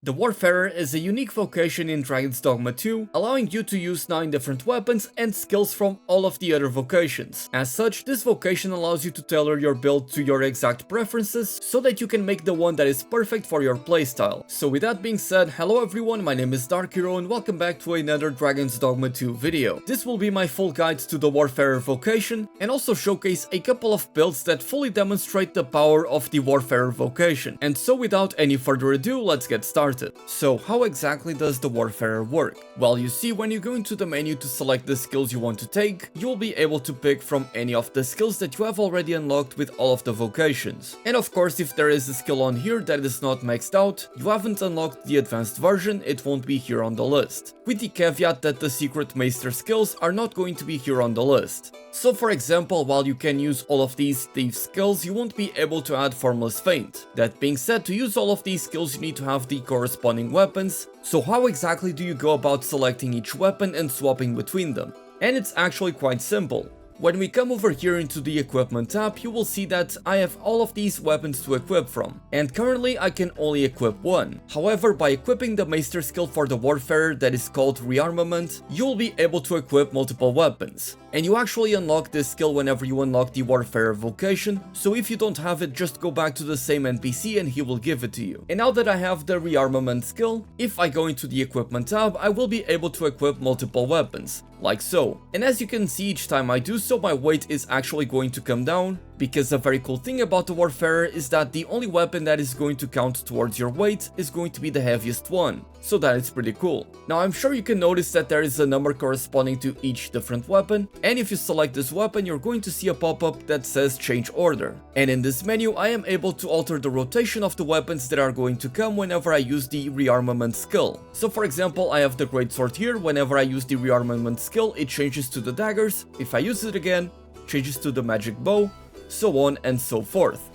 The Warfarer is a unique vocation in Dragon's Dogma 2, allowing you to use 9 different weapons and skills from all of the other vocations. As such, this vocation allows you to tailor your build to your exact preferences, so that you can make the one that is perfect for your playstyle. So with that being said, hello everyone, my name is Dark Hero and welcome back to another Dragon's Dogma 2 video. This will be my full guide to the Warfarer vocation, and also showcase a couple of builds that fully demonstrate the power of the Warfarer vocation. And so without any further ado, let's get started. So how exactly does the Warfarer work? Well, you see, when you go into the menu to select the skills you want to take, you will be able to pick from any of the skills that you have already unlocked with all of the vocations. And of course, if there is a skill on here that is not maxed out, you haven't unlocked the advanced version, it won't be here on the list. With the caveat that the secret Meister skills are not going to be here on the list. So for example, while you can use all of these thief skills, you won't be able to add Formless Feint. That being said, to use all of these skills you need to have the corresponding weapons. So how exactly do you go about selecting each weapon and swapping between them? And it's actually quite simple. When we come over here into the equipment tab, you will see that I have all of these weapons to equip from, and currently I can only equip one. However, by equipping the Meister skill for the Warfarer that is called Rearmament, you will be able to equip multiple weapons. And you actually unlock this skill whenever you unlock the Warfarer vocation, so if you don't have it, just go back to the same NPC and he will give it to you. And now that I have the Rearmament skill, if I go into the equipment tab, I will be able to equip multiple weapons, like so. And as you can see, each time I do so, my weight is actually going to come down, because the very cool thing about the Warfarer is that the only weapon that is going to count towards your weight is going to be the heaviest one. So that is pretty cool. Now I'm sure you can notice that there is a number corresponding to each different weapon, and if you select this weapon, you're going to see a pop-up that says change order. And in this menu, I am able to alter the rotation of the weapons that are going to come whenever I use the Rearmament skill. So for example, I have the Greatsword here. Whenever I use the Rearmament skill, it changes to the daggers. If I use it again, changes to the Magic Bow, so on and so forth.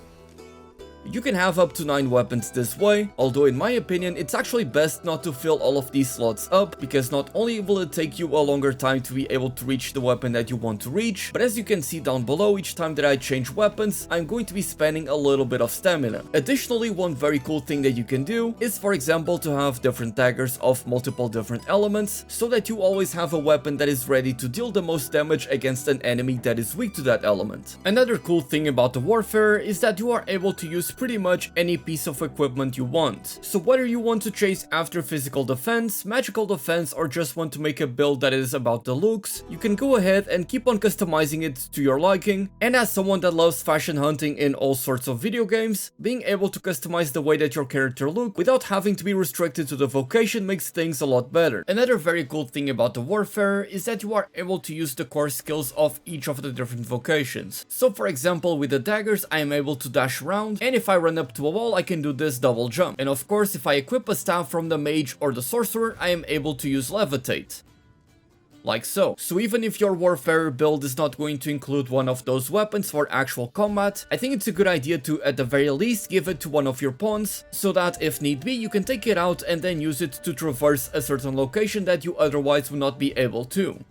You can have up to 9 weapons this way, although in my opinion it's actually best not to fill all of these slots up, because not only will it take you a longer time to be able to reach the weapon that you want to reach, but as you can see down below, each time that I change weapons, I'm going to be spending a little bit of stamina. Additionally, one very cool thing that you can do is, for example, to have different daggers of multiple different elements, so that you always have a weapon that is ready to deal the most damage against an enemy that is weak to that element. Another cool thing about the Warfarer is that you are able to use pretty much any piece of equipment you want. So whether you want to chase after physical defense, magical defense, or just want to make a build that is about the looks, you can go ahead and keep on customizing it to your liking. And as someone that loves fashion hunting in all sorts of video games, being able to customize the way that your character looks without having to be restricted to the vocation makes things a lot better. Another very cool thing about the Warfarer is that you are able to use the core skills of each of the different vocations. So for example, with the daggers, I am able to dash around, and if I run up to a wall, I can do this double jump. And of course, if I equip a staff from the mage or the sorcerer, I am able to use levitate. Like so. So even if your Warfarer build is not going to include one of those weapons for actual combat, I think it's a good idea to at the very least give it to one of your pawns, so that if need be, you can take it out and then use it to traverse a certain location that you otherwise would not be able to.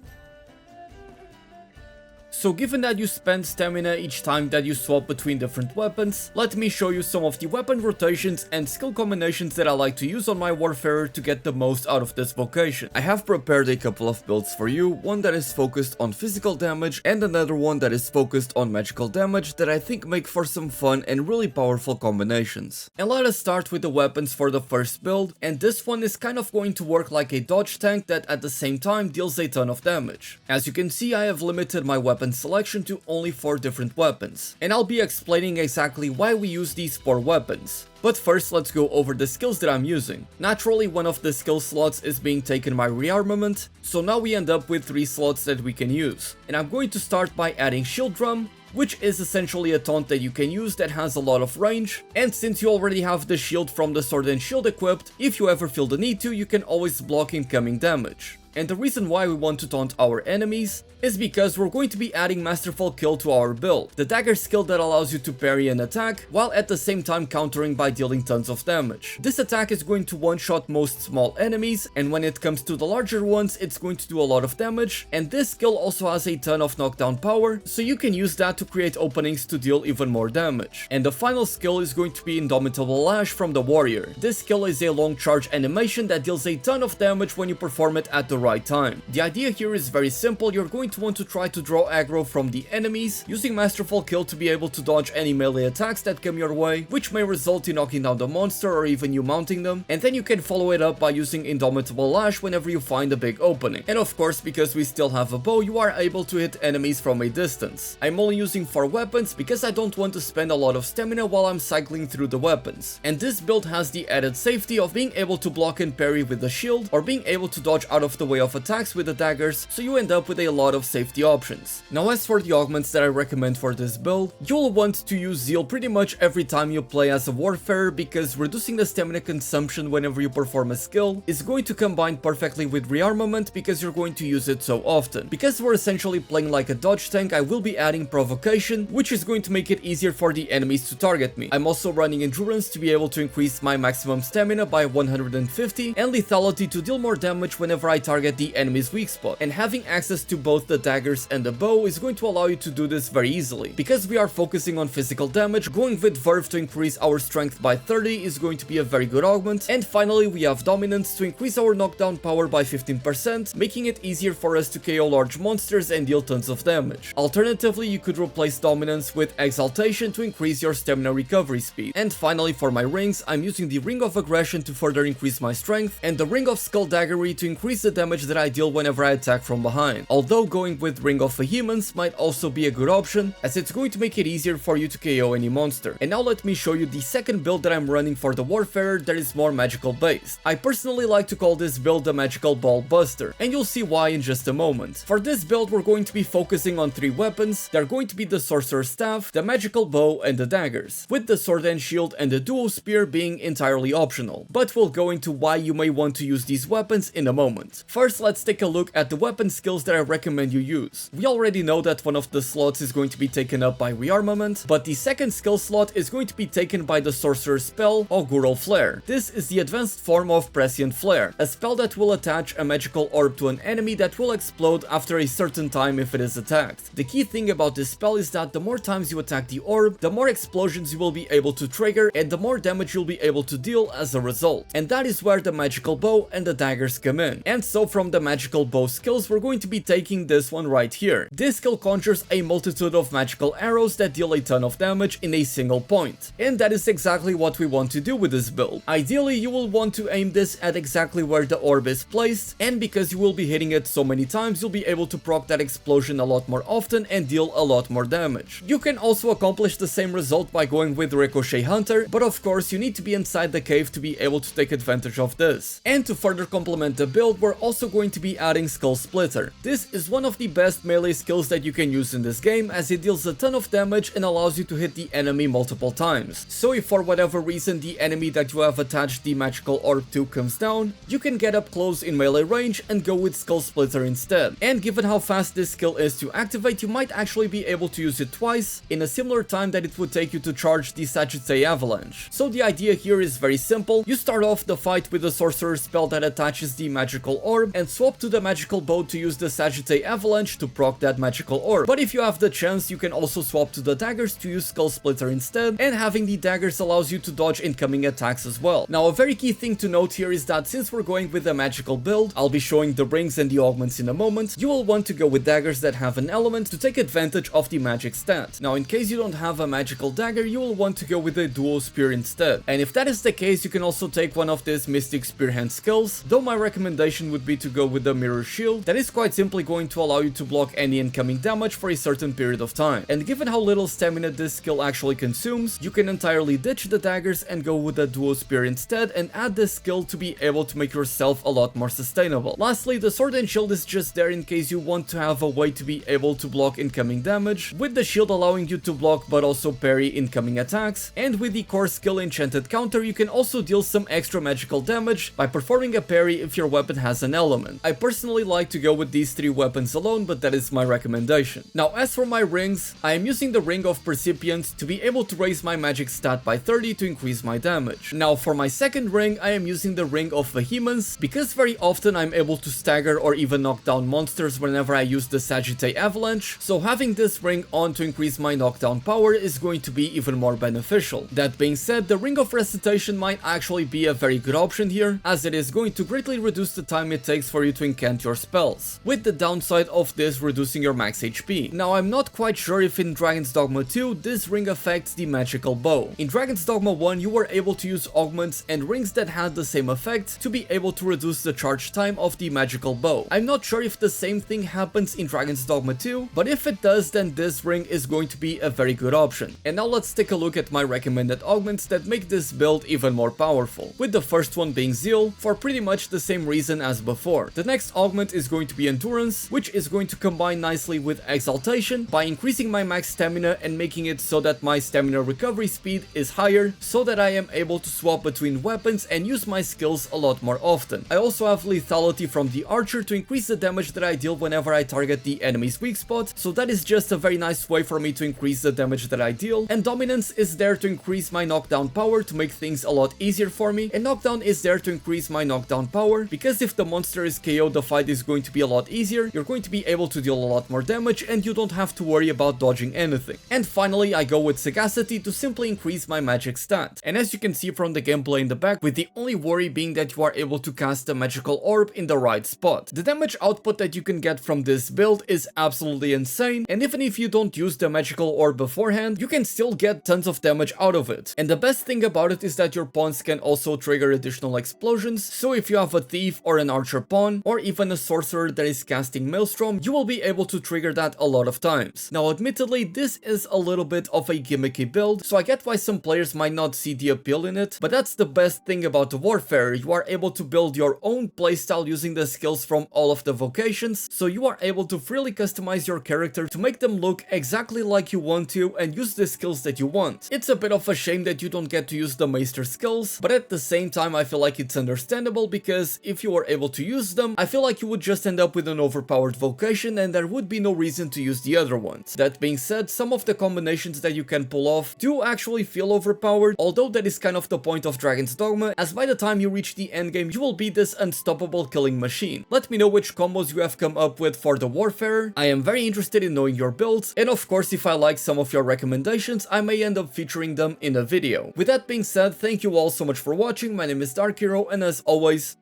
So given that you spend stamina each time that you swap between different weapons, let me show you some of the weapon rotations and skill combinations that I like to use on my Warfarer to get the most out of this vocation. I have prepared a couple of builds for you, one that is focused on physical damage and another one that is focused on magical damage that I think make for some fun and really powerful combinations. And let us start with the weapons for the first build, and this one is kind of going to work like a dodge tank that at the same time deals a ton of damage. As you can see, I have limited my weapon selection to only 4 different weapons, and I'll be explaining exactly why we use these 4 weapons. But first, let's go over the skills that I'm using. Naturally, one of the skill slots is being taken by Rearmament, so now we end up with 3 slots that we can use. And I'm going to start by adding Shield Drum, which is essentially a taunt that you can use that has a lot of range, and since you already have the shield from the Sword and Shield equipped, if you ever feel the need to, you can always block incoming damage. And the reason why we want to taunt our enemies is because we're going to be adding Masterful Kill to our build, the dagger skill that allows you to parry an attack while at the same time countering by dealing tons of damage. This attack is going to one-shot most small enemies, and when it comes to the larger ones, it's going to do a lot of damage, and this skill also has a ton of knockdown power, so you can use that to create openings to deal even more damage. And the final skill is going to be Indomitable Lash from the warrior. This skill is a long charge animation that deals a ton of damage when you perform it at the right time. The idea here is very simple. You're going to want to try to draw aggro from the enemies, using Masterful Kill to be able to dodge any melee attacks that come your way, which may result in knocking down the monster or even you mounting them, and then you can follow it up by using Indomitable Lash whenever you find a big opening. And of course, because we still have a bow, you are able to hit enemies from a distance. I'm only using 4 weapons because I don't want to spend a lot of stamina while I'm cycling through the weapons. And this build has the added safety of being able to block and parry with the shield, or being able to dodge out of the way of attacks with the daggers, so you end up with a lot of safety options. Now as for the augments that I recommend for this build, you'll want to use Zeal pretty much every time you play as a warfarer, because reducing the stamina consumption whenever you perform a skill is going to combine perfectly with rearmament because you're going to use it so often. Because we're essentially playing like a dodge tank, I will be adding Provocation, which is going to make it easier for the enemies to target me. I'm also running Endurance to be able to increase my maximum stamina by 150, and Lethality to deal more damage whenever I target the enemy's weak spot. And having access to both the daggers and the bow is going to allow you to do this very easily. Because we are focusing on physical damage, going with Verve to increase our strength by 30 is going to be a very good augment. And finally, we have Dominance to increase our knockdown power by 15%, making it easier for us to KO large monsters and deal tons of damage. Alternatively, you could replace Dominance with Exaltation to increase your stamina recovery speed. And finally, for my rings, I'm using the Ring of Aggression to further increase my strength, and the Ring of Skulldaggery to increase the damage that I deal whenever I attack from behind. Although going with Ring of Vehemence might also be a good option, as it's going to make it easier for you to KO any monster. And now let me show you the second build that I'm running for the Warfarer that is more magical based. I personally like to call this build the Magical Ball Buster, and you'll see why in just a moment. For this build, we're going to be focusing on 3 weapons. They're going to be the Sorcerer's Staff, the Magical Bow, and the daggers, with the Sword and Shield and the Duo Spear being entirely optional. But we'll go into why you may want to use these weapons in a moment. First, let's take a look at the weapon skills that I recommend you use. We already know that one of the slots is going to be taken up by rearmament, but the second skill slot is going to be taken by the Sorcerer's spell, Augural Flare. This is the advanced form of Prescient Flare, a spell that will attach a magical orb to an enemy that will explode after a certain time if it is attacked. The key thing about this spell is that the more times you attack the orb, the more explosions you will be able to trigger and the more damage you'll be able to deal as a result. And that is where the Magical Bow and the daggers come in. And so from the Magical Bow skills, we're going to be taking this one right here. This skill conjures a multitude of magical arrows that deal a ton of damage in a single point. And that is exactly what we want to do with this build. Ideally, you will want to aim this at exactly where the orb is placed, and because you will be hitting it so many times, you'll be able to proc that explosion a lot more often and deal a lot more damage. You can also accomplish the same result by going with Ricochet Hunter, but of course you need to be inside the cave to be able to take advantage of this. And to further complement the build, we're also going to be adding Skull Splitter. This is one of the best melee skills that you can use in this game, as it deals a ton of damage and allows you to hit the enemy multiple times. So if for whatever reason the enemy that you have attached the magical orb to comes down, you can get up close in melee range and go with Skull Splitter instead. And given how fast this skill is to activate, you might actually be able to use it twice in a similar time that it would take you to charge the Sagittae Avalanche. So the idea here is very simple. You start off the fight with the Sorcerer's spell that attaches the magical orb, and swap to the Magical Bow to use the Sagittae Avalanche to proc that magical orb. But if you have the chance, you can also swap to the daggers to use Skull Splitter instead, and having the daggers allows you to dodge incoming attacks as well. Now, a very key thing to note here is that since we're going with a magical build, I'll be showing the rings and the augments in a moment, you will want to go with daggers that have an element to take advantage of the magic stat. Now, in case you don't have a magical dagger, you will want to go with a Duo Spear instead. And if that is the case, you can also take one of these Mystic Spear hand skills, though my recommendation would be to go with the Mirror Shield. That is quite simply going to allow you to block any incoming damage for a certain period of time. And given how little stamina this skill actually consumes, you can entirely ditch the daggers and go with the Duo Spear instead, and add this skill to be able to make yourself a lot more sustainable. Lastly, the Sword and Shield is just there in case you want to have a way to be able to block incoming damage, with the shield allowing you to block but also parry incoming attacks. And with the core skill Enchanted Counter, you can also deal some extra magical damage by performing a parry if your weapon has an element. element. I personally like to go with these 3 weapons alone, but that is my recommendation. Now as for my rings, I am using the Ring of Percipient to be able to raise my magic stat by 30 to increase my damage. Now for my second ring, I am using the Ring of Vehemence because very often I'm able to stagger or even knock down monsters whenever I use the Sagittae Avalanche, so having this ring on to increase my knockdown power is going to be even more beneficial. That being said, the Ring of Recitation might actually be a very good option here, as it is going to greatly reduce the time it takes for you to incant your spells, with the downside of this reducing your max HP. Now I'm not quite sure if in Dragon's Dogma 2 this ring affects the magical bow. In Dragon's Dogma 1 you were able to use augments and rings that had the same effect to be able to reduce the charge time of the magical bow. I'm not sure if the same thing happens in Dragon's Dogma 2, but if it does, then this ring is going to be a very good option. And now let's take a look at my recommended augments that make this build even more powerful, with the first one being Zeal for pretty much the same reason as before. The next augment is going to be Endurance, which is going to combine nicely with Exaltation by increasing my max stamina and making it so that my stamina recovery speed is higher, so that I am able to swap between weapons and use my skills a lot more often. I also have Lethality from the Archer to increase the damage that I deal whenever I target the enemy's weak spot, so that is just a very nice way for me to increase the damage that I deal. And Dominance is there to increase my knockdown power to make things a lot easier for me, and Knockdown is there to increase my knockdown power, because if the monster is KO'd, the fight is going to be a lot easier, you're going to be able to deal a lot more damage and you don't have to worry about dodging anything. And finally I go with Sagacity to simply increase my magic stat. And as you can see from the gameplay in the back, with the only worry being that you are able to cast a magical orb in the right spot. The damage output that you can get from this build is absolutely insane, and even if you don't use the magical orb beforehand, you can still get tons of damage out of it. And the best thing about it is that your pawns can also trigger additional explosions, so if you have a thief or an archer pawn, or even a sorcerer that is casting Maelstrom, you will be able to trigger that a lot of times. Now admittedly, this is a little bit of a gimmicky build, so I get why some players might not see the appeal in it, but that's the best thing about the Warfare. You are able to build your own playstyle using the skills from all of the vocations, so you are able to freely customize your character to make them look exactly like you want to and use the skills that you want. It's a bit of a shame that you don't get to use the Maester skills, but at the same time I feel like it's understandable, because if you were able to use them, I feel like you would just end up with an overpowered vocation and there would be no reason to use the other ones. That being said, some of the combinations that you can pull off do actually feel overpowered, although that is kind of the point of Dragon's Dogma, as by the time you reach the endgame you will be this unstoppable killing machine. Let me know which combos you have come up with for the Warfare. I am very interested in knowing your builds, and of course if I like some of your recommendations I may end up featuring them in a video. With that being said, thank you all so much for watching. My name is Dark Hero, and as always,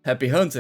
happy hunting!